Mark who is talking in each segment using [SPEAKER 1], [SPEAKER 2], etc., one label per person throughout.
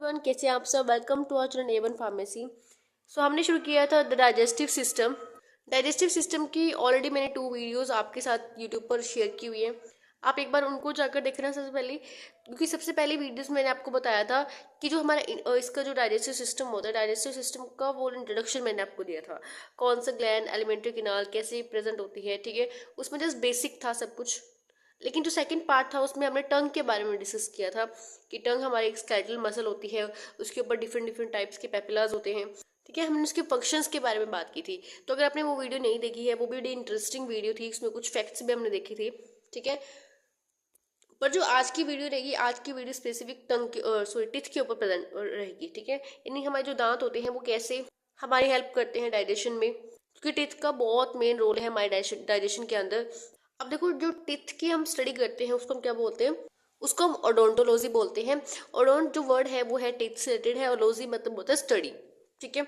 [SPEAKER 1] Everyone, कैसे हैं आप सब। Welcome to our channel A1 pharmacy. हमने शुरू किया था द डाइजेस्टिव सिस्टम की ऑलरेडी मैंने 2 वीडियोस आपके साथ यूट्यूब पर शेयर की हुई है। आप एक बार उनको जाकर देखना सबसे पहले, क्योंकि सबसे पहली वीडियोस मैंने आपको बताया था कि जो हमारा इसका जो डाइजेस्टिव सिस्टम होता है, डाइजेस्टिव सिस्टम का वो इंट्रोडक्शन मैंने आपको दिया था। कौन सा ग्लैंड, एलिमेंट्री कैनाल कैसे प्रेजेंट होती है, ठीक है। उसमें जस्ट बेसिक था सब कुछ। लेकिन जो सेकंड पार्ट था उसमें हमने टंग के बारे में डिस्कस किया था कि टंग हमारी एक स्केलेटल मसल होती है, उसके ऊपर डिफरेंट डिफरेंट टाइप्स के पेपिलाज होते हैं, ठीक है। हमने उसके फंक्शंस के बारे में बात की थी। तो अगर आपने वो वीडियो नहीं देखी है, वो भी बड़ी इंटरेस्टिंग वीडियो थी, उसमें कुछ फैक्ट्स भी हमने देखी थी, ठीक है। पर जो आज की वीडियो रहेगी, आज की वीडियो स्पेसिफिक टंग के सॉरी टिथ के ऊपर प्रेजेंट रहेगी, ठीक है। यानी हमारे जो दांत होते हैं वो कैसे हमारी हेल्प करते हैं डाइजेशन में, क्योंकि टिथ का बहुत मेन रोल है हमारे डाइजेशन के अंदर। अब देखो, जो टिथ की हम स्टडी करते हैं उसको हम क्या बोलते हैं, उसको हम ओडोंटोलॉजी बोलते हैं। ओडोंट जो वर्ड है वो है टिथ से रिलेटेड है, और लॉजी मतलब होता है स्टडी, ठीक है।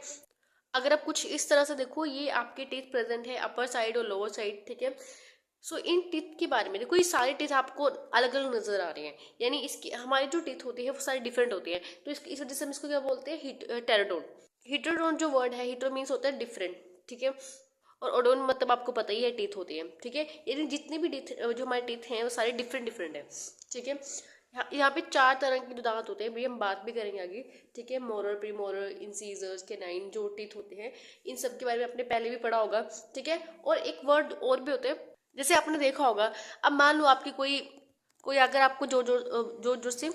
[SPEAKER 1] अगर आप कुछ इस तरह से देखो, ये आपके टीथ प्रेजेंट है अपर साइड और लोअर साइड, ठीक है। इन टीथ के बारे में देखो, ये सारे टीथ आपको अलग अलग नजर आ रहे हैं, यानी इसकी हमारी जो टीथ होती है वो सारी डिफरेंट होती है। तो इस वजह से हम इसको क्या बोलते हैं, टेराडोन। हीटरोडोन जो वर्ड है, हीटरो मीन्स होता है डिफरेंट, ठीक है। और ओडोन मतलब आपको पता ही है टीथ होती है, ठीक है। यानी जितने भी टीथ जो हमारे टीथ हैं वो सारे डिफरेंट डिफरेंट है, ठीक है। यहाँ पे 4 तरह के जो दांत होते हैं, भाई हम बात भी करेंगे आगे, ठीक है। मोरल, प्रीमोरल, इंसीजर्स, कैनाइन जो टीथ होते हैं, इन सब के बारे में आपने पहले भी पढ़ा होगा, ठीक है। और एक वर्ड और भी होते हैं, जैसे आपने देखा होगा, अब मान लो आपकी कोई कोई अगर आपको जोर जोर से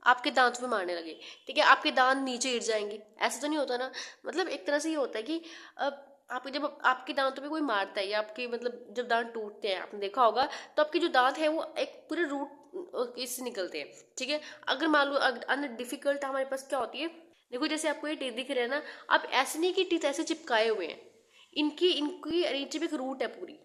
[SPEAKER 1] आपके दांत में मारने लगे, ठीक है, आपके दांत नीचे गिर जाएंगे, ऐसा तो नहीं होता ना। मतलब एक तरह से ये होता है कि अब आप जब आपके दांतों पे कोई मारता है, या आपके मतलब जब दांत टूटते हैं, आपने देखा होगा, तो आपके जो दांत है वो एक पूरे रूट इससे निकलते हैं, ठीक है। अगर मान लो अगर डिफिकल्ट हमारे पास क्या होती है, देखो जैसे आपको ये टीथ दिख रहे हैं ना, आप ऐसे नहीं कि टीथ ऐसे चिपकाए हुए हैं, इनकी इनकी नीचे में एक रूट है पूरी,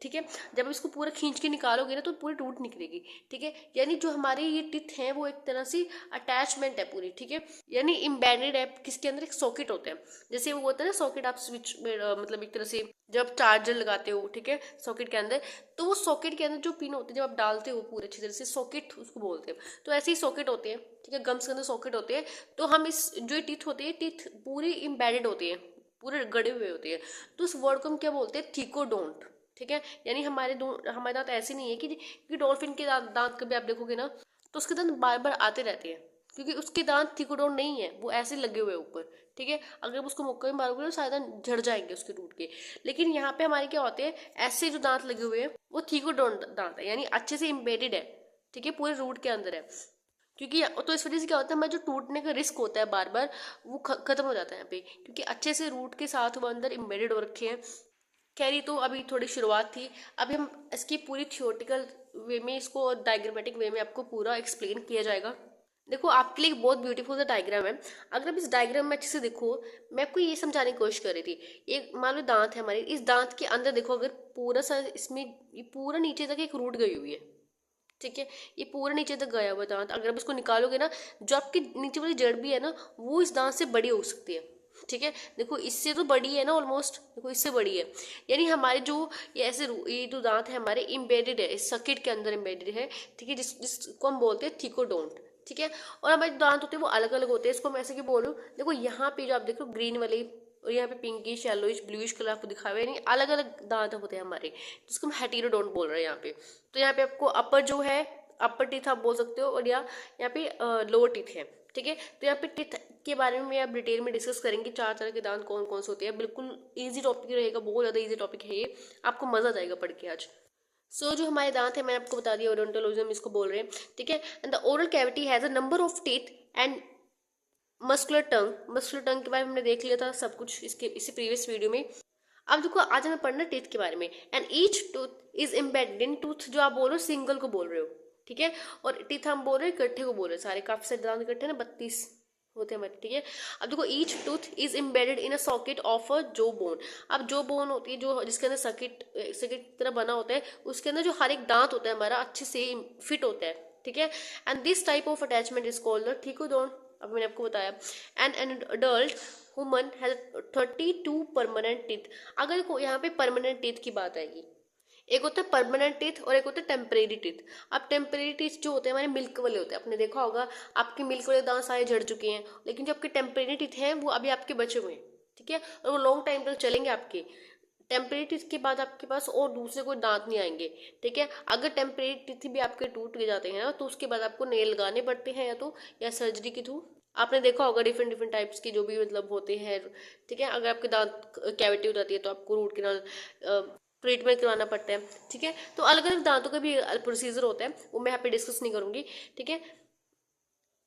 [SPEAKER 1] ठीक है। जब आप इसको पूरा खींच के निकालोगे ना तो पूरी टूट निकलेगी, ठीक है। यानी जो हमारे ये टिथ हैं वो एक तरह से अटैचमेंट है पूरी, ठीक है। यानी इम्बेडेड है, किसके अंदर एक सॉकेट होता है, जैसे वो होता है ना सॉकेट, आप स्विच मतलब एक तरह से जब चार्जर लगाते हो, ठीक है, सॉकेट के अंदर, तो वो सॉकेट के अंदर जो पिन होते हैं जब आप डालते हो पूरे अच्छी तरह से, सॉकेट उसको बोलते हैं। तो ऐसे ही सॉकेट होते हैं, ठीक है, गम्स के अंदर सॉकेट होते हैं। तो हम इस जो टीथ होते हैं, टीथ पूरी इम्बेडेड होती है, पूरे गड़े हुए होते हैं। तो उस वर्ड को हम क्या बोलते हैं, थीकोडोंट, ठीक है। यानी हमारे दांत ऐसे नहीं है कि डॉल्फिन के दांत कभी आप देखोगे ना तो उसके दांत बार बार आते रहते हैं, क्योंकि उसके दांत थिकोडोन नहीं है, वो ऐसे लगे हुए ऊपर, ठीक है। अगर उसको मुक्का भी मारोगे तो सारे दांत झड़ जाएंगे उसके टूट के। लेकिन यहाँ पे हमारे क्या होते हैं, ऐसे जो दांत लगे हुए हैं वो थिकोडोन दांत है, यानी अच्छे से इम्बेडेड है, ठीक है, पूरे रूट के अंदर है। क्योंकि तो इस वजह से क्या होता है, हमारा जो टूटने का रिस्क होता है बार बार वो खत्म हो जाता है यहाँ पे, क्योंकि अच्छे से रूट के साथ वो अंदर इम्बेडेड हो रखे हैं। कैरी तो अभी थोड़ी शुरुआत थी, अभी हम इसकी पूरी थियोटिकल वे में इसको और डायग्रामेटिक वे में आपको पूरा एक्सप्लेन किया जाएगा। देखो आपके लिए एक बहुत ब्यूटीफुल सा डायग्राम है, अगर आप इस डायग्राम में अच्छे से देखो, मैं आपको ये समझाने की कोशिश कर रही थी। एक मान लो दांत है हमारे, इस दांत के अंदर देखो, अगर पूरा सा इसमें ये पूरा नीचे तक एक रूट गई हुई है, ठीक है। ये पूरा नीचे तक गया हुआ दांत, अगर आप इसको निकालोगे ना, जो आपकी नीचे वाली जड़ भी है ना वो इस दांत से बड़ी हो सकती है, ठीक है। देखो इससे तो बड़ी है ना ऑलमोस्ट, देखो इससे बड़ी है। यानी हमारे जो ये जो दांत है हमारे इम्बेडेड है, इस सर्किट के अंदर इम्बेडेड है, ठीक है, जिसको हम बोलते हैं थिकोडोंट, ठीक है। और हमारे जो दांत होते हैं वो अलग अलग होते हैं, इसको मैं ऐसे क्यों बोल रही हूँ, देखो यहाँ पे जो आप देखो ग्रीन वाले, और यहाँ पे पिंकिश येलोइश ब्लूइश कलर आपको दिखा हुआ है, यानी अलग अलग दांत होते हैं हमारे, जिसको हम हेटेरोडोंट बोल रहे हैं यहाँ पे। तो यहाँ पे आपको अपर जो है, अपर टीथ आप बोल सकते हो, और यहाँ पे लोअर टीथ है, ठीक है। तो यहाँ पे टीथ के बारे में आप डिटेल में डिस्कस करेंगे, 4 तरह के दांत कौन कौन से होते हैं। बिल्कुल इजी टॉपिक रहेगा, बहुत ज़्यादा इजी टॉपिक है ये, आपको मजा आ जाएगा पढ़ के आज। जो हमारे दांत है मैंने आपको बता दिया, ओडोंटोलॉजी हम इसको बोल रहे हैं, ठीक है। And the oral cavity has a number of teeth and muscular tongue के बारे में हमने देख लिया था सब कुछ इसी प्रीवियस वीडियो में। अब देखो आज हमें पढ़ना टीथ के बारे में। And each tooth is embedded in tooth, जो आप बोल रहे हो सिंगल को बोल रहे हो, ठीक है। और टीथ हम बोल रहे हैं इकट्ठे को बोल रहे हैं, सारे काफी सारे दांत इकट्ठे ना 32 होते हैं हमारे, ठीक है। अब देखो each tooth is embedded in a socket of a जो बोन। अब जो बोन होती है, जो जिसके अंदर सर्किट की तरह बना होता है, उसके अंदर जो हर एक दांत होता है हमारा अच्छे से फिट होता है, ठीक है। And this type of attachment is called the thecodont. अब मैंने आपको बताया। And an adult human has 32 permanent teeth. अगर यहाँ पे परमानेंट टीथ की बात आएगी, एक होता है परमानेंट टीथ और एक होता है टेम्परेरी टीथ। अब टेम्परेरी टीथ जो होते हैं हमारे मिल्क वाले होते हैं, आपने देखा होगा आपके मिल्क वाले दांत सारे झड़ चुके हैं, लेकिन जो आपके टेम्परेरी टीथ हैं वो अभी आपके बचे हुए हैं, ठीक है, और वो लॉन्ग टाइम तक चलेंगे आपके। टेम्परेरी टीथ के बाद आपके पास और दूसरे कोई दांत नहीं आएंगे, ठीक है। अगर टेम्परेरी टीथ भी आपके टूट के जाते हैं ना तो उसके बाद आपको नेल लगाने पड़ते हैं, या सर्जरी के थ्रू। आपने देखा होगा डिफरेंट डिफरेंट टाइप्स की जो भी मतलब होते हैं, ठीक है। अगर आपके दांत कैविटी हो जाती है तो आपको रूट कैनाल ट्रीटमेंट करवाना पड़ता है, ठीक है। तो अलग अलग दांतों का भी प्रोसीजर होता है, वो मैं यहाँ पे डिस्कस नहीं करूंगी, ठीक है।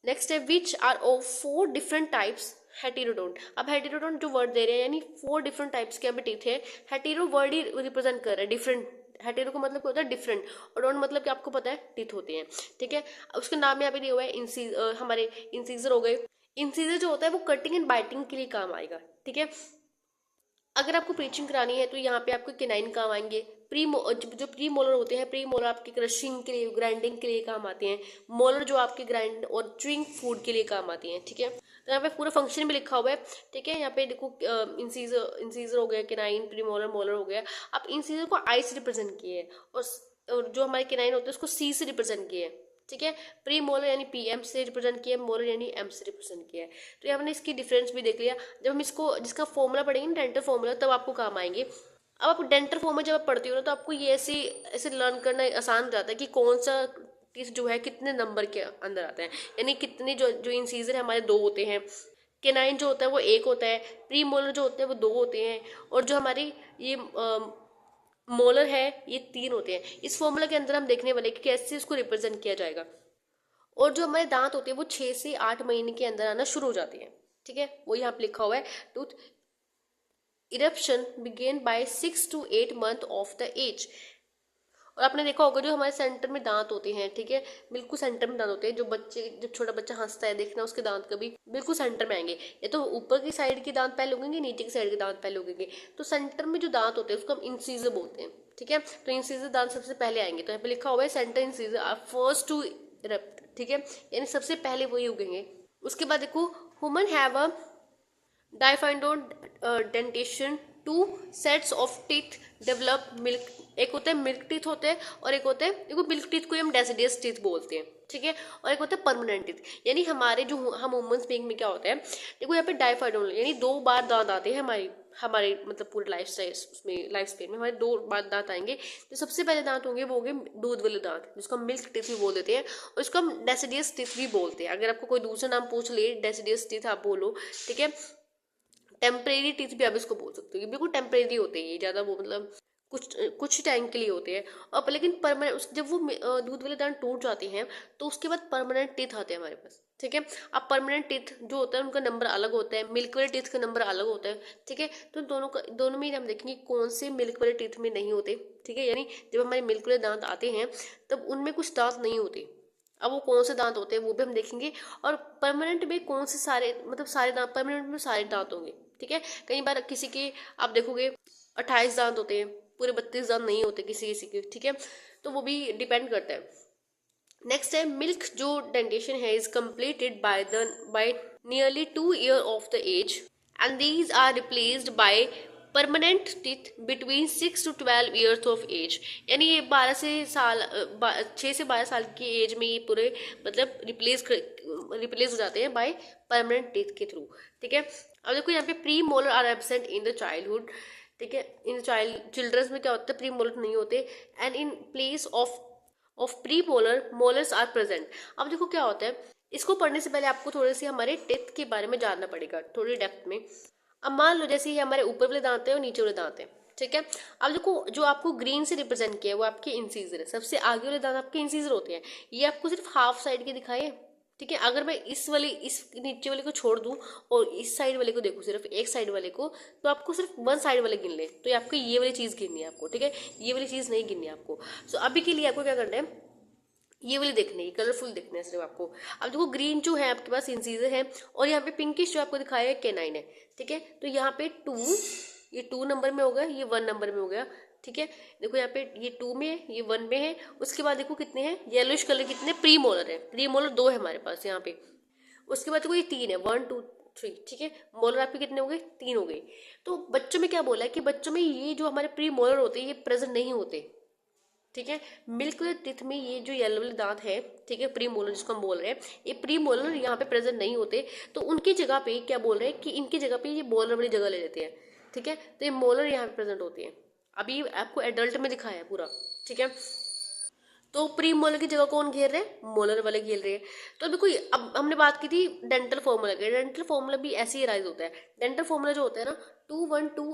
[SPEAKER 1] नेक्स्ट है which are of 4 different types heterodont. अब हेटेरोडोंट जो वर्ड दे रहे हैं यानी 4 डिफरेंट टाइप्स के यहाँ पे टीथ है। हेटेरो वर्ड ही रिप्रेजेंट कर रहा है डिफरेंट। हेटेरो का मतलब क्या होता है डिफरेंट, और डोंट मतलब कि आपको पता है टीथ होते हैं, ठीक है। उसके नाम में यहाँ पे दिया हुआ है हमारे इंसीजर हो गए। इंसीजर जो होता है वो कटिंग एंड बाइटिंग के लिए काम आएगा, ठीक है। अगर आपको प्रीचिंग करानी है तो यहाँ पे आपको केनाइन काम आएंगे। जो प्री मोलर होते हैं, प्री मोलर आपकी क्रशिंग के लिए, ग्राइंडिंग के लिए काम आते हैं। मोलर जो आपके ग्राइंड और च्यूइंग फूड के लिए काम आती हैं, ठीक है। तो यहाँ पे पूरा फंक्शन भी लिखा हुआ है, ठीक है। यहाँ पे देखो इंसीजर हो गया, केनाइन, प्री मोलर, मोलर हो गया। अब इंसीजर को आई से रिप्रेजेंट किए हैं और जो हमारे केनाइन होते हैं उसको सी से रिप्रेजेंट किए हैं, ठीक है। प्री मोलर यानी पी एम से रिप्रेजेंट किया है, मोलर यानी एम से रिप्रेजेंट किया है। तो यहाँ हमने इसकी डिफरेंस भी देख लिया। जब हम इसको जिसका फॉर्मूला पढ़ेंगे ना डेंटल फॉर्मूला, तब आपको काम आएंगे। अब आप डेंटल फॉर्मूला जब आप पढ़ते हो ना तो आपको ये ऐसे ऐसे लर्न करना आसान हो जाता है कि कौन सा टीथ जो है कितने नंबर के अंदर आता है, यानी कितने जो जो इंसीजर है हमारे 2 होते हैं, केनाइन जो होता है वो 1 होता है, प्री मोलर जो होते हैं वो 2 होते हैं, और जो हमारी ये मोलर है ये 3 होते हैं। इस फॉर्मूला के अंदर हम देखने वाले कि कैसे इसको रिप्रेजेंट किया जाएगा। और जो हमारे दांत होते हैं वो 6 से 8 महीने के अंदर आना शुरू हो जाते हैं, ठीक है। वो यहाँ पे लिखा हुआ है tooth eruption begin by 6 to 8 month of the age. और आपने देखा होगा जो हमारे सेंटर में दांत होते हैं, ठीक है, बिल्कुल सेंटर में दांत होते हैं। जब छोटा बच्चा हंसता है देखना उसके दांत कभी बिल्कुल सेंटर में आएंगे, या तो ऊपर की साइड के दांत पहले उगेंगे, नीचे की साइड के दांत पहले उगेंगे। तो सेंटर में जो दांत होते हैं उसको हम इंसीजर बोलते हैं, ठीक है। तो इंसीजर दांत सबसे पहले आएंगे, तो यहाँ पे लिखा हुआ है centre incisor are first to erupt, ठीक है, यानी सबसे पहले वही उगेंगे। उसके बाद देखो human have a diphyodont dentition, 2 sets of teeth develop milk. एक होता है मिल्क टीथ होते हैं और एक होते हैं, देखो मिल्क टीथ को हम डेसिडियस टीथ बोलते हैं, ठीक है, और एक होता है परमानेंट टीथ। यानी हमारे जो हम ह्यूमन बीइंग में क्या होता है, देखो यहाँ पे डाइफाइंडोन यानी 2 बार दांत आते हैं हमारे मतलब पूरे लाइफ स्पेन में हमारे 2 बार दांत आएंगे। जो सबसे पहले दांत होंगे वो होंगे दूध वाले दांत, जिसको हम मिल्क टीथ भी बोल देते हैं, और इसको हम डेसिडियस टीथ भी बोलते हैं। अगर आपको कोई दूसरा नाम पूछ ले, डेसिडियस टीथ आप बोलो, ठीक है। टेम्परेरी टीथ भी आप इसको बोल सकते हो, बिल्कुल टेम्परेरी होते हैं ये, ज़्यादा वो मतलब कुछ टाइम के लिए होते हैं। और लेकिन परमानेंट जब वो दूध वाले दांत टूट जाते हैं तो उसके बाद परमानेंट टीथ आते हैं हमारे पास, ठीक है। अब परमानेंट टीथ जो होता है उनका नंबर अलग होता है, मिल्क वाले टीथ का नंबर अलग होता है, ठीक है। तो दोनों में हम देखेंगे कौन से मिल्क वाले टीथ में नहीं होते, ठीक है। यानी जब हमारे मिल्क वाले दांत आते हैं तब उनमें कुछ दांत नहीं होते। अब वो कौन से दांत होते हैं वो भी हम देखेंगे, और परमानेंट में कौन से सारे दांत, परमानेंट में सारे दांत होंगे, ठीक है। कई बार किसी के आप देखोगे 28 दांत होते हैं, पूरे 32 दांत नहीं होते किसी किसी के, ठीक है। तो वो भी डिपेंड करता है। नेक्स्ट है मिल्क जो डेंटेशन है is completed by nearly 2 years of the age, and these are replaced by permanent teeth between 6 to 12 years of age. यानी ये 6 से 12 साल की एज में ये पूरे मतलब रिप्लेस हो जाते हैं बाय परमानेंट टीथ के थ्रू, ठीक है। अब देखो यहाँ पे premolar are absent in the childhood, ठीक है। इन चिल्ड्रंस में क्या होता है, प्री मोलर नहीं होते, and in place of premolar molars are present. अब देखो क्या होता है, इसको पढ़ने से पहले आपको थोड़ी सी हमारे टीथ के बारे में जानना पड़ेगा थोड़ी डेप्थ में। अब मान लो जैसे ये हमारे ऊपर वाले दांत है और नीचे वाले दांत है, ठीक है। अब देखो जो आपको ग्रीन से रिप्रेजेंट किया है वो आपके इंसीजर है, सबसे आगे वाले दांत आपके इंसीजर होते हैं। ये आपको सिर्फ हाफ साइड के दिखाए, ठीक है। अगर मैं इस नीचे वाले को छोड़ दूं और इस साइड वाले को देखूं, सिर्फ एक साइड वाले को, तो आपको सिर्फ 1 साइड वाले गिन ले, तो ये आपको ये वाली चीज़ गिननी है आपको, ठीक है। ये वाली चीज़ नहीं गिननी है आपको। सो अभी के लिए आपको क्या करना है, ये वाली देखनी है, कलरफुल देखना है सिर्फ आपको। अब देखो ग्रीन जो है आपके पास इंसीजर है, और यहाँ पे पिंकिश जो आपको दिखाया है केनाइन है, ठीक है। तो यहाँ पे 2, ये 2 नंबर में होगा, ये 1 नंबर में हो गया, ठीक है। देखो यहाँ पे ये 2 में है, ये 1 में है। उसके बाद देखो कितने हैं, येलोइश कलर कितने प्री मोलर है, प्री मोलर 2 है हमारे पास यहाँ पे। उसके बाद देखो ये 3 है, 1 2 3, ठीक है। मोलर आपके कितने हो गए, 3 हो गए। तो बच्चों में क्या बोला है कि बच्चों में ये जो हमारे प्री मोलर होते हैं ये प्रेजेंट नहीं होते, ठीक है। मिल्क टीथ में ये जो येलो वाले दांत है, ठीक है, प्री मोलर जिसको हम बोल रहे हैं, ये प्री मोलर यहाँ पे प्रेजेंट नहीं होते, तो उनकी जगह पे क्या बोल रहे हैं कि इनकी जगह पे ये मोलर वाली जगह ले लेते हैं। ठीक है, तो ये मोलर यहाँ पे प्रेजेंट होती है। अभी आपको एडल्ट में दिखाया है पूरा। ठीक है, तो प्री मोलर की जगह कौन घेर रहे हैं? मोलर वाले घेर रहे हैं। तो देखो अब हमने बात की थी डेंटल फॉर्मूला की। डेंटल फॉर्मूला भी ऐसे ही राइज होता है। डेंटल फॉर्मूला जो होता है ना, 2 1 2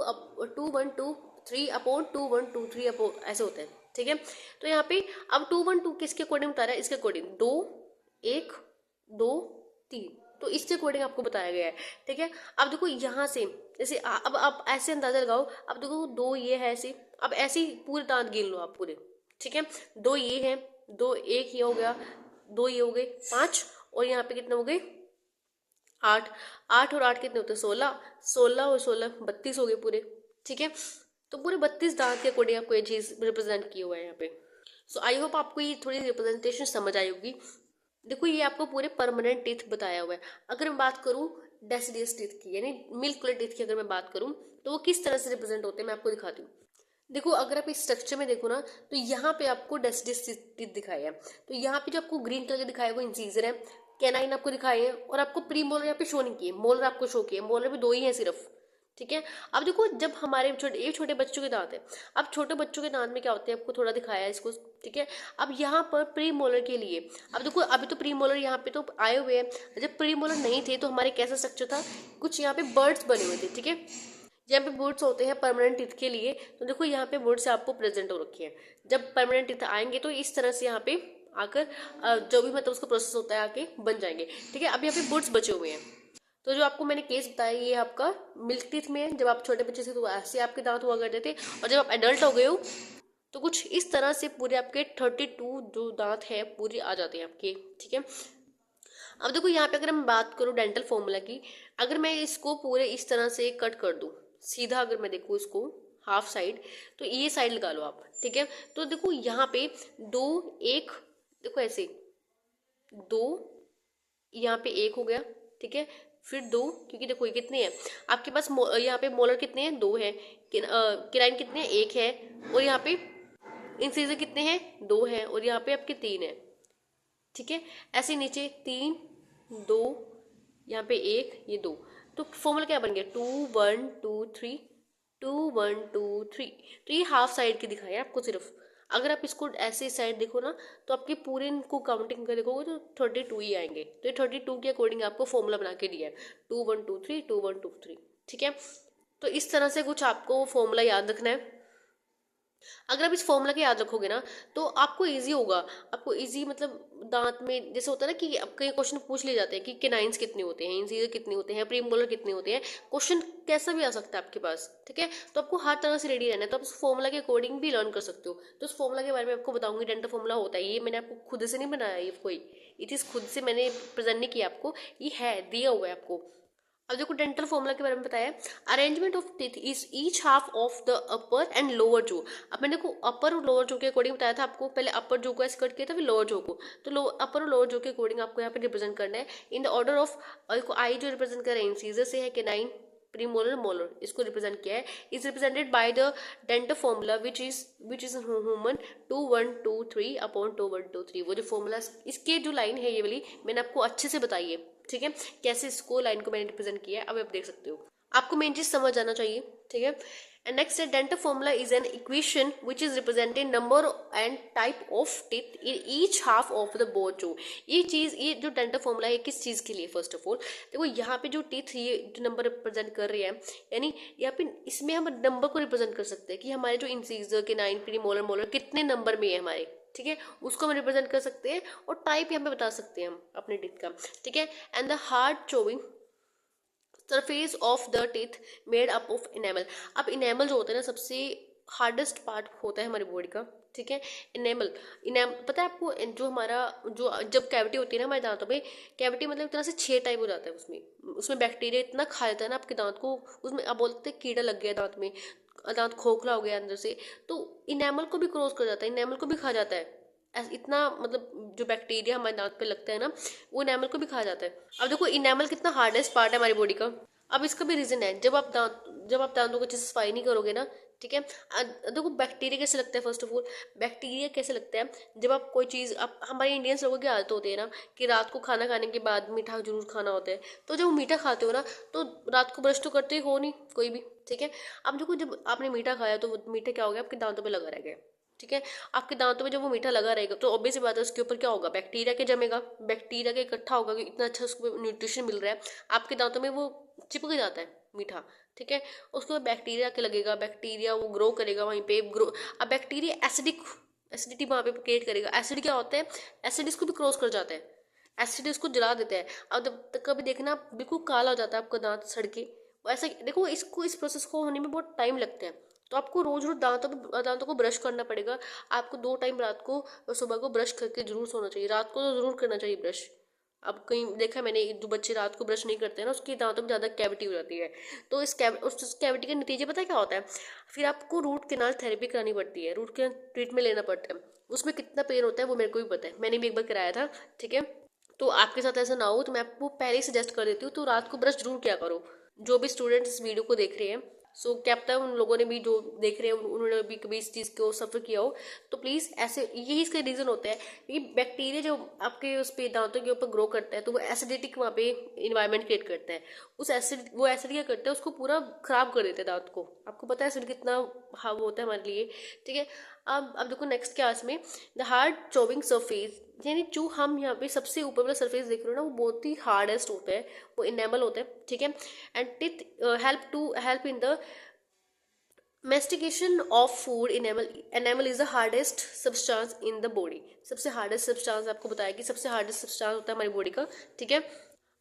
[SPEAKER 1] अपॉन 2 1 2 3 अपॉन ऐसे होता है। ठीक है, तो यहाँ पे अब 2 1 2 किसके अकॉर्डिंग बता रहा है? इसके अकॉर्डिंग 2 1 2 3, तो इसके अकॉर्डिंग आपको बताया गया है। ठीक है, अब देखो यहाँ से जैसे अब आप ऐसे अंदाजा लगाओ। अब देखो 2 ये है ऐसे, अब ऐसे ही पूरे दांत गिन लो आप पूरे। ठीक है, 2 ये है, 2 1 ये हो गया, 2 ये हो गए 5, और यहाँ पे कितने हो गए 8। 8 और 8 कितने होते हैं? 16। 16 और 16 32 हो गए पूरे। ठीक है, तो पूरे 32 दांत के अकॉर्डिंग आपको ये चीज रिप्रेजेंट किया हुआ है यहाँ पे। सो आई होप आपको ये थोड़ी रिप्रेजेंटेशन समझ आई होगी। देखो ये आपको पूरे परमानेंट टीथ बताया हुआ है। अगर मैं बात करूँ डेसिडियस टीथ की, यानी मिल्क कलर टीथ की अगर मैं बात करूँ, तो वो किस तरह से रिप्रेजेंट होते हैं मैं आपको दिखाती हूँ। देखो अगर आप इस स्ट्रक्चर में देखो ना, तो यहाँ पे आपको डेसिडियस टीथ दिखाया है। तो यहाँ पे जो आपको ग्रीन कलर के दिखाया है वो इंसीजर है। कैनाइन आपको दिखाए हैं, और आपको प्री मोलर यहाँ पे शो नहीं किए, मोलर आपको शो किए। मोलर भी 2 ही है सिर्फ। ठीक है, अब देखो जब हमारे छोटे बच्चों के दांत है, अब छोटे बच्चों के दांत में क्या होते हैं आपको थोड़ा दिखाया है इसको। ठीक है, अब यहाँ पर प्री मोलर के लिए, अब देखो अभी तो प्री मोलर यहाँ पे तो आए हुए हैं। जब प्री मोलर नहीं थे तो हमारे कैसा स्ट्रक्चर था, कुछ यहाँ पे बर्ड्स बने हुए थे। ठीक है, जहाँ पे वर्ड्स होते हैं परमानेंट टीथ के लिए, तो देखो यहाँ पे वर्ड्स आपको प्रेजेंट हो रखी है। जब परमानेंट टीथ आएंगे तो इस तरह से यहाँ पे आकर जो भी मतलब उसका प्रोसेस होता है आके बन जाएंगे। ठीक है, अब यहाँ पे वर्ड्स बचे हुए हैं। तो जो आपको मैंने केस बताया ये आपका मिल्क टीथ में है। जब आप छोटे बच्चे थे तो ऐसे आपके दांत हुआ करते थे, और जब आप एडल्ट हो गए हो तो कुछ इस तरह से पूरे आपके 32 जो दांत है पूरे आ जाते हैं आपके। ठीक है, अब देखो यहाँ पे अगर मैं बात करूँ डेंटल फॉर्मूला की, अगर मैं इसको पूरे इस तरह से कट कर दूँ सीधा, अगर मैं देखूँ इसको हाफ साइड, तो ये साइड लगा लो आप। ठीक है, तो देखो यहाँ पे 2 1, देखो ऐसे 2, यहाँ पे 1 हो गया। ठीक है, फिर 2, क्योंकि देखो ये कितने हैं आपके पास यहाँ पे मोलर कितने हैं? 2 है। किराइन कितने हैं? 1 है। और यहाँ पे इंसीजर कितने हैं? 2 हैं। और यहाँ पे आपके 3 है। ठीक है, ऐसे नीचे 3 2, यहाँ पे 1, ये 2, तो फॉर्मूला क्या बन गया? 2 1 2 3, 2 1 2 3। तो ये हाफ साइड की दिखाई है आपको सिर्फ। अगर आप इसको ऐसे साइड देखो ना, तो आपके पूरे इनको काउंटिंग कर देखोगे तो 32 ही आएंगे। तो ये 32 के अकॉर्डिंग आपको फॉर्मूला बना के दिया है, 2 1 2 3 2 1 2 3। ठीक है, तो इस तरह से कुछ आपको फॉर्मूला याद रखना है। अगर आप इस फॉर्मूला के याद रखोगे ना तो आपको इजी होगा। आपको इजी मतलब दांत में जैसे होता है ना कि कई क्वेश्चन पूछ लिए जाते हैं कि केनाइन्स कितने होते हैं, इंसीजर कितने होते हैं, प्रीमोलर कितने होते हैं। क्वेश्चन कैसा भी आ सकता है आपके पास। ठीक है, तो आपको हर तरह से रेडी रहना है। तो आप उस फॉर्मूला के अकॉर्डिंग भी लर्न कर सकते हो। तो उस फॉर्मूला के बारे में आपको बताऊंगी। डेंटल फॉर्मूला होता है, ये मैंने आपको खुद से नहीं बनाया, ये चीज़ खुद से मैंने प्रेजेंट नहीं किया आपको, ये है दिया हुआ है आपको। अब देखो डेंटल फॉर्मूला के बारे में बताया, arrangement of teeth is each half of the upper and lower जो। अब मैंने को अपर और लोअर जो के अकॉर्डिंग बताया था आपको। पहले अपर जो को ऐसे कट किया था, फिर लोअर जो को। तो अपर और लोअर जो के अकॉर्डिंग आपको यहाँ पे रिप्रेजेंट करना है इन द ऑर्डर ऑफ। आई जो रिप्रेजेंट कर रहे हैं इंसीजर से है, केनाइन, प्रीमोलर, मोलर, इसको रिप्रेजेंट किया है। Is represented by the dental formula which is human 2 1 2 3 upon 2 1 2 3। वो जो फॉर्मूला इसके जो लाइन है ये वाली मैंने आपको अच्छे से बताई है। ठीक है, कैसे इसको लाइन को मैंने रिप्रेजेंट किया है अब आप देख सकते हो। आपको मेन चीज समझ आना चाहिए। ठीक है, एंड नेक्स्ट है dental formula is an equation which is represented number and type of teeth in each half of the both जो। ये जो डेंटल फॉर्मूला है किस चीज के लिए? फर्स्ट ऑफ ऑल देखो यहाँ पे जो टीथ ये जो नंबर रिप्रेजेंट कर रही है, यानी यहाँ पे इसमें हम नंबर को रिप्रेजेंट कर सकते हैं कि हमारे जो इंसीजर के 9 प्री मोलर मोलर कितने नंबर में है हमारे। ठीक है, उसको हम रिप्रेजेंट कर सकते हैं, और टाइप यहाँ पे बता सकते हैं हम अपने टीथ का। ठीक है, and the hard chewing surface of the teeth made up of enamel. अब इनेमल जो होता है ना सबसे हार्डेस्ट पार्ट होता है हमारी बॉडी का। ठीक है, इनेमल पता है आपको? जो हमारा जो जब कैविटी होती है ना हमारे दांतों में, कैविटी मतलब एक तरह से 6 टाइप हो जाता है। उसमें बैक्टीरिया इतना खा जाता है ना आपके दांत को, उसमें आप बोलते हैं कीड़ा लग गया दांत में, दांत खोखला हो गया अंदर से, तो इनेमल को भी क्रॉस कर जाता है, इनेमल को भी खा जाता है। इतना मतलब जो बैक्टीरिया हमारे दांत पे लगता है ना वो इनेमल को भी खा जाता है। अब देखो इनेमल कितना हार्डेस्ट पार्ट है हमारी बॉडी का। अब इसका भी रीजन है, जब आप दांतों को अच्छे से सफाई नहीं करोगे ना ठीक है। देखो बैक्टीरिया कैसे लगता है, फर्स्ट ऑफ ऑल बैक्टीरिया कैसे लगता है, जब आप कोई चीज़, आप हमारे इंडियंस लोगों की आदत होती है ना कि रात को खाना खाने के बाद मीठा जरूर खाना होता है, तो जब मीठा खाते हो ना तो रात को ब्रश तो करते हो नहीं कोई भी, ठीक है। अब देखो जब आपने मीठा खाया तो वो मीठा क्या हो गया, आपके दांतों पे लगा रह गया, ठीक है। आपके दांतों में जब वो मीठा लगा रहेगा तो ऑब्वियस बात है उसके ऊपर क्या होगा, बैक्टीरिया के जमेगा, बैक्टीरिया के इकट्ठा होगा कि इतना अच्छा उसको न्यूट्रिशन मिल रहा है, आपके दांतों में वो चिपक जाता है मीठा, ठीक है। उसके बाद बैक्टीरिया के लगेगा, बैक्टीरिया वो ग्रो करेगा वहीं पे ग्रो। अब बैक्टीरिया एसिडिटी वहाँ पे क्रिएट करेगा। एसिड क्या होता है, एसिड इसको भी क्रॉस कर जाता है, एसिड इसको जला देता है। अब जब तक कभी देखना बिल्कुल काला हो जाता है आपका दांत सड़ के, ऐसा देखो इसको, इस प्रोसेस को होने में बहुत टाइम लगता है। तो आपको रोज रोज दांतों को ब्रश करना पड़ेगा। आपको 2 टाइम रात को और सुबह को ब्रश करके जरूर सोना चाहिए। रात को तो जरूर करना चाहिए ब्रश। अब कहीं देखा मैंने, जो बच्चे रात को ब्रश नहीं करते हैं ना उसकी दांतों में ज़्यादा कैविटी हो जाती है। तो उस कैविटी के नतीजे पता है क्या होता है, फिर आपको रूट कैनाल थेरेपी करानी पड़ती है, रूट कैनाल ट्रीटमेंट लेना पड़ता है। उसमें कितना पेन होता है वो मेरे को भी पता है, मैंने भी एक बार कराया था, ठीक है। तो आपके साथ ऐसा ना हो तो मैं आपको पहले ही सजेस्ट कर देती हूँ, तो रात को ब्रश जरूर किया करो। जो भी स्टूडेंट्स इस वीडियो को देख रहे हैं, सो क्या पता है उन लोगों ने भी, जो देख रहे हैं उन्होंने भी कभी इस चीज़ को सफ़र किया हो, तो प्लीज़ ऐसे, यही इसका रीज़न होता है कि बैक्टीरिया जो आपके उस पे दांतों के ऊपर ग्रो करता है तो वो एसिडिटिक वहाँ पे इन्वायरमेंट क्रिएट करता है। वो एसिड क्या करता है, उसको पूरा खराब कर देता है दांत को। आपको पता है एसिड कितना हार्म होता है हमारे लिए, ठीक है। अब देखो नेक्स्ट क्या इसमें, द हार्ड चॉपिंग सरफेस, यानी जो हम यहाँ पे सबसे ऊपर वाला सरफेस देख रहे हो ना वो बहुत ही हार्डेस्ट होता है, वो इनेमल होता है, ठीक है। And teeth help in the mastication of food. Enamel is the hardest substance in the body. सबसे हार्डेस्ट सब्सटेंस आपको बताया कि सबसे हार्डेस्ट सब्सटेंस होता है हमारी बॉडी का, ठीक है।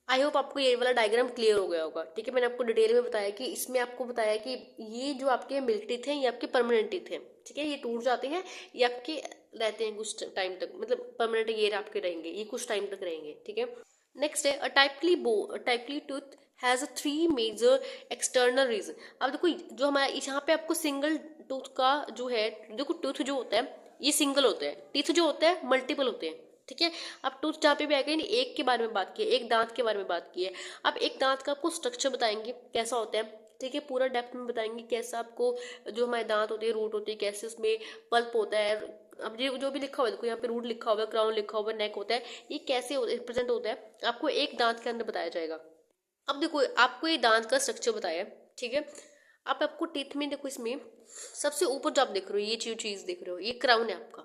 [SPEAKER 1] आई होप आपको ये वाला डायग्राम क्लियर हो गया होगा, ठीक है। मैंने आपको डिटेल में बताया कि इसमें आपको बताया कि ये जो आपके मिल्क टीथ हैं ये आपके परमानेंट टीथ हैं, ठीक है। ये टूट जाते हैं, ये आपके रहते हैं कुछ टाइम तक, मतलब परमानेंट ये आपके रहेंगे, ये कुछ टाइम तक रहेंगे, ठीक है। नेक्स्ट है a typically tooth has a 3 major external region. अब देखो जो हमारा यहाँ पे आपको सिंगल टूथ का जो है, देखो टूथ जो होता है ये सिंगल होता है, टीथ जो होता है मल्टीपल होते हैं, ठीक है। अब टूथ जहाँ पे भी आएगा नहीं, एक के बारे में बात की है, एक दांत के बारे में बात की है। अब एक दांत का आपको स्ट्रक्चर बताएंगे कैसा होता है, ठीक है। पूरा डेप्थ में बताएंगे कैसा आपको, जो हमारे दांत होते हैं, रूट होती है, कैसे उसमें पल्प होता है। अब ये जो भी लिखा हुआ है, देखो यहाँ पे रूट लिखा हुआ है, क्राउन लिखा हुआ है, नेक होता है, ये कैसे रिप्रेजेंट होता है आपको एक दांत के अंदर बताया जाएगा। अब देखो आपको ये दांत का स्ट्रक्चर बताया, ठीक है। अब आपको टीथ में देखो, इसमें सबसे ऊपर जो आप देख रहे हो ये चीज देख रहे हो, ये क्राउन है आपका,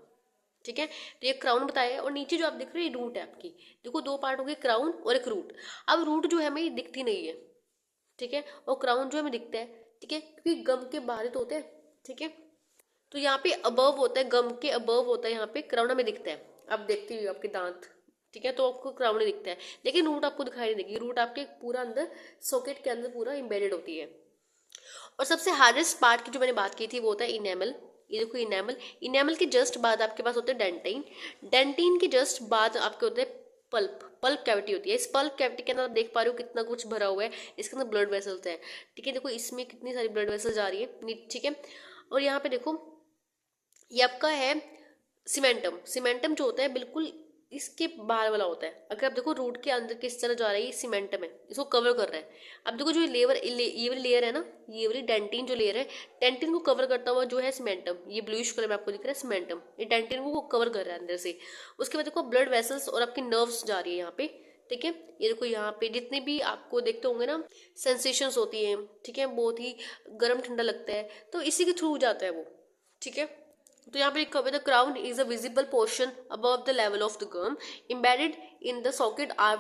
[SPEAKER 1] ठीक है। तो ये क्राउन बताया है, और नीचे जो आप देख रहे हो ये रूट है आपकी। देखो 2 पार्ट हो गए, क्राउन और एक रूट। अब रूट जो है हमें दिखती नहीं है, ठीक है, और क्राउन जो हमें दिखता है, ठीक है, क्योंकि गम के बाहर तो होते हैं, ठीक है। तो यहाँ पे अबव होता है, गम के अबव होता है, यहाँ पे क्राउन हमें दिखता है। आप देखते हो आपके दांत, ठीक है, तो आपको क्राउन ही दिखता है, लेकिन रूट आपको दिखाई नहीं देगी। रूट आपके पूरा अंदर सॉकेट के अंदर पूरा इम्बेडेड होती है। और सबसे हार्डेस्ट पार्ट की जो मैंने बात की थी वो होता है इनेमल। ये देखो इनेमल, इनेमल के जस्ट बाद आपके पास होते हैं डेंटाइन, डेंटिन के जस्ट बाद आपके होते हैं पल्प कैविटी होती है। इस पल्प कैविटी के अंदर आप देख पा रहे हो कितना कुछ भरा हुआ है, इसके अंदर ब्लड वेसल्स हैं, ठीक है। देखो इसमें कितनी सारी ब्लड वेसल्स जा रही है, ठीक है। और यहाँ पे देखो ये आपका है सीमेंटम। सीमेंटम जो होता है बिल्कुल इसके बाहर वाला होता है। अगर आप देखो रूट के अंदर किस तरह जा रही है, सीमेंटम है, इसको कवर कर रहा है। अब देखो जो ये वाली लेयर है ना, ये वाली डेंटिन जो लेयर है, डेंटिन को कवर करता हुआ जो है सीमेंटम, ये ब्लूइश कलर में आपको दिख रहा है सीमेंटम, ये डेंटिन को कवर कर रहा है अंदर से। उसके बाद देखो ब्लड वेसल्स और आपकी नर्व्स जा रही है यहाँ पे, ठीक है। ये देखो यहाँ पे जितने भी आपको देखते होंगे ना सेंसेशंस होती हैं, ठीक है, बहुत ही गर्म ठंडा लगता है, तो इसी के थ्रू जाता है वो, ठीक है। तो यहाँ पे लिखा हुआ है the crown is a visible portion above the level of the gum, embedded in the socket are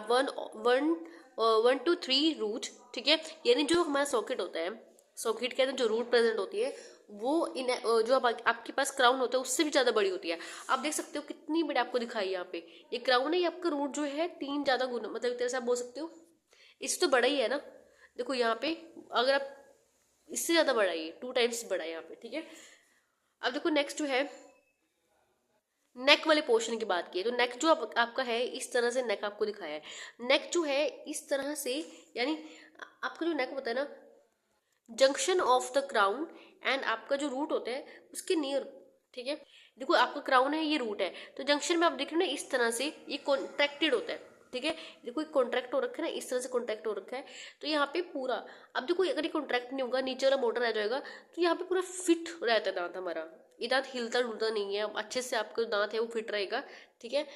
[SPEAKER 1] 1 to 3 root, ठीक है। यानी जो हमारा सॉकेट होता है, सॉकेट के अंदर जो रूट प्रेजेंट होती है वो जो आपके पास क्राउन होता है उससे भी ज्यादा बड़ी होती है। आप देख सकते हो कितनी बड़ी आपको दिखाई है यहाँ पे, ये क्राउन है, ये आपका रूट जो है 3 ज्यादा गुना, मतलब एक तरह से आप बोल सकते हो इससे तो बड़ा ही है ना। देखो यहाँ पे अगर आप इससे ज्यादा बड़ा है, 2 टाइम्स बड़ा है यहाँ पे, ठीक है। अब देखो नेक्स्ट जो है नेक वाले पोर्शन की बात की, तो नेक जो आपका है इस तरह से नेक आपको दिखाया है। नेक जो है इस तरह से, यानी आपका जो नेक होता है ना, junction of the crown and आपका जो रूट होता है उसके नियर, ठीक है। देखो आपका क्राउन है, ये रूट है, तो जंक्शन में आप देख रहे हो ना इस तरह से ये कॉन्ट्रैक्टेड होता है, ठीक है। देखो कॉन्ट्रैक्ट हो रखा है ना, इस तरह से कॉन्ट्रैक्ट हो रखा है, तो यहाँ पे पूरा, अब देखो अगर ये कॉन्ट्रैक्ट नहीं होगा, नीचे वाला मोटर आ जाएगा, तो यहाँ पे पूरा फिट रहता है दांत हमारा, ये दांत हिलता डुलता नहीं है, अच्छे से आपका दांत है वो फिट रहेगा, ठीक है,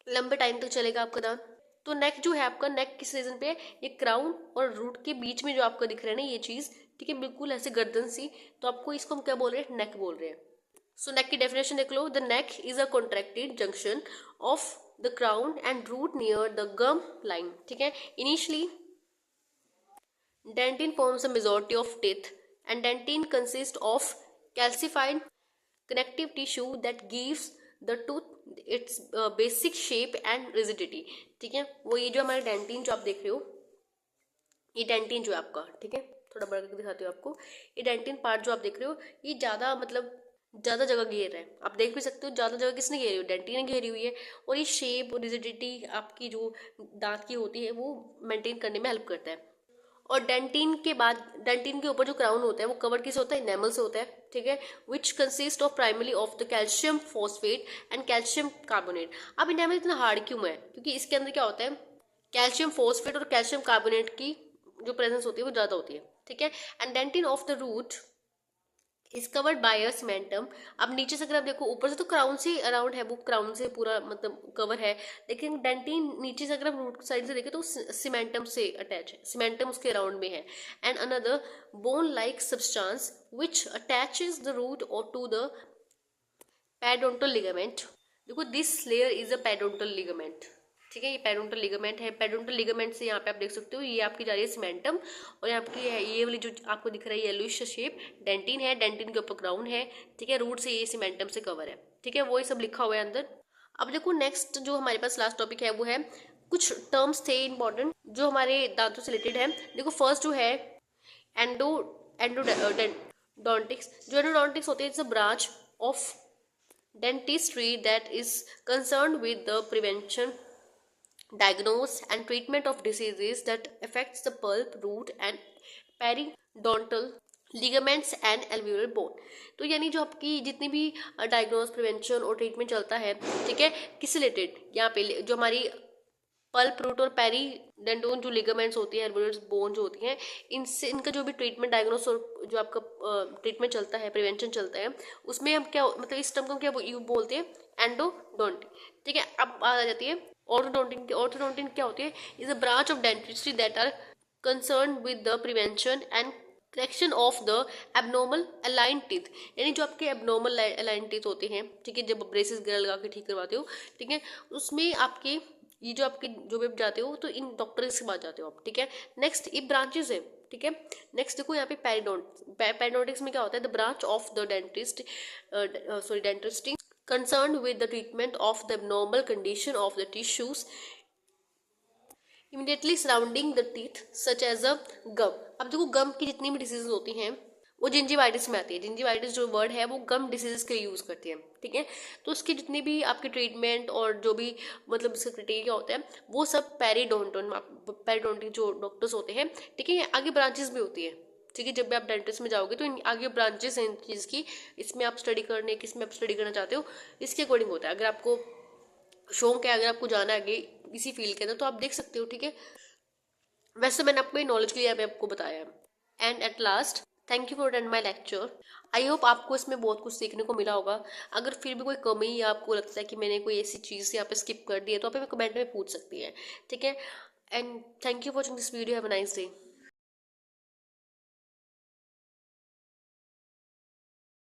[SPEAKER 1] लंबे टाइम तक चलेगा आपका दांत। तो नेक जो है आपका, नेक किस रीजन पे है, ये क्राउन और रूट के बीच में जो आपका दिख रहा है ना ये चीज, ठीक है, बिल्कुल ऐसे गर्दन सी, तो आपको इसको हम क्या बोल रहे हैं, नेक बोल रहे हैं। सो नेक की डेफिनेशन देख लो, the neck is a contracted junction of the crown and root near the gum line, ठीक है। Initially dentin forms a majority of teeth and dentin consists of calcified connective tissue that gives the tooth its basic shape and rigidity, ठीक है। वो ये जो हमारे dentin जो आप देख रहे हो, ये डेंटिन जो है आपका, ठीक है, थोड़ा बड़ा करके दिखाती हूँ आपको, ये डेंटिन पार्ट जो आप देख रहे हो, ये ज़्यादा मतलब ज़्यादा जगह घेर रहा है, आप देख भी सकते हो ज़्यादा जगह किसने घेरी हुई, डेंटिन ने घेरी हुई है, और ये शेप और रिजिडिटी आपकी जो दांत की होती है वो मेंटेन करने में हेल्प करता है। और डेंटिन के बाद, डेंटिन के ऊपर जो क्राउन होता है वो कवर किस होता है, इनेमल से होता है, ठीक है, which consist of primary of the calcium phosphate and calcium carbonate. अब इनेमल इतना हार्ड क्यों है, क्योंकि इसके अंदर क्या होता है, कैल्शियम फॉस्फेट और कैल्शियम कार्बोनेट की जो प्रेजेंस होती है वो ज़्यादा होती है, ठीक है। And dentine of the root is covered by a cementum. अब नीचे से अगर आप देखो, ऊपर से तो क्राउन से अराउंड है, वो क्राउन से पूरा मतलब कवर है, लेकिन डेंटिन नीचे से अगर आप रूट साइड से देखें तो सीमेंटम से अटैच है, सीमेंटम उसके अराउंड में है। And another bone like substance which attaches the root और टू द पेडोंटल लिगामेंट। देखो this layer is a periodontal ligament, ठीक है, ये पेडोंटल लिगामेंट है। पेडोंटल लिगामेंट से यहाँ पे आप देख सकते हो, ये आपकी जा रही है सीमेंटम, और यहाँ की ये वाली जो आपको दिख रहा है येलोइश शेप, डेंटिन है, डेंटिन के ऊपर क्राउन है, ठीक है, रूट से ये सीमेंटम से कवर है, ठीक है, वही सब लिखा हुआ है अंदर। अब देखो नेक्स्ट जो हमारे पास लास्ट टॉपिक है वो है, कुछ टर्म्स थे इंपॉर्टेंट जो हमारे दांतों से रिलेटेड है। देखो फर्स्ट जो है एंडो एंडोडोंटिक्स। जो एंडोडोंटिक्स होती है, it's a branch of dentistry that is concerned with the prevention, diagnose and treatment of diseases that affects the pulp, root and periodontal ligaments and alveolar bone। तो यानी जो आपकी जितनी भी डायग्नोस, प्रिवेंशन और ट्रीटमेंट चलता है, ठीक है, किस रिलेटेड, यहाँ पे जो हमारी पल्प, रूट और पेरीडेंटोन जो लिगामेंट्स होती हैं, एल्वेओलर बोन जो होती हैं, इनसे इनका जो भी ट्रीटमेंट, डायग्नोस और जो आपका ट्रीटमेंट चलता है, प्रिवेंशन चलता है, उसमें हम क्या मतलब इस टर्म को क्या बोलते हैं, एंडोडोंटिक, ठीक है। अब आ जाती है ऑर्थोडोंटिक। ऑर्थोडोंटिक क्या होती है, is a branch of dentistry that are concern with the prevention and correction of the abnormal align teeth. यानी जो आपके एबनॉर्मल अलाइन टीथ होते हैं, ठीक है, जब ब्रेसेस वगैरह लगा के ठीक करवाते हो, ठीक है, उसमें आपके ये जो आपके जो भी आप जाते हो तो इन डॉक्टर्स के पास जाते हो आप, ठीक है। नेक्स्ट ये ब्रांचेस है, ठीक है। नेक्स्ट देखो यहाँ पे पेरिडोंटिक्स में क्या होता है, the branch of the dentist dentistry concerned with the treatment of the abnormal condition of the tissues immediately surrounding the teeth such as a gum। अब देखो गम की जितनी भी डिसीजेज होती हैं वो जिंजिवाइटिस में आती है। जिंजिवाइटिस जो वर्ड है वो गम डिसीजेस के लिए यूज करती है, ठीक है। तो उसकी जितनी भी आपकी ट्रीटमेंट और जो भी मतलब इसका क्राइटेरिया होता है वो सब पेरिडोंटिक जो डॉक्टर्स होते हैं, ठीक है। आगे ब्रांचेस भी होती है, ठीक है, जब भी आप डेंटिस्ट में जाओगे तो इन आगे ब्रांचेस हैं इन चीज़ की, इसमें आप स्टडी करने, किस में आप स्टडी करना चाहते हो, इसके अकॉर्डिंग होता है। अगर आपको शौक है, अगर आपको जाना है आगे इसी फील्ड के अंदर तो आप देख सकते हो, ठीक है। वैसे मैंने आपको नॉलेज के लिए मैं आपको बताया। And at last thank you for attend my lecture. I hope आपको इसमें बहुत कुछ सीखने को मिला होगा। अगर फिर भी कोई कमी या आपको लगता है कि मैंने कोई ऐसी चीज़ यहाँ पे स्किप कर दी है तो आप हमें कमेंट में पूछ सकती हैं, ठीक है। And thank you for watching this video. Have a nice day.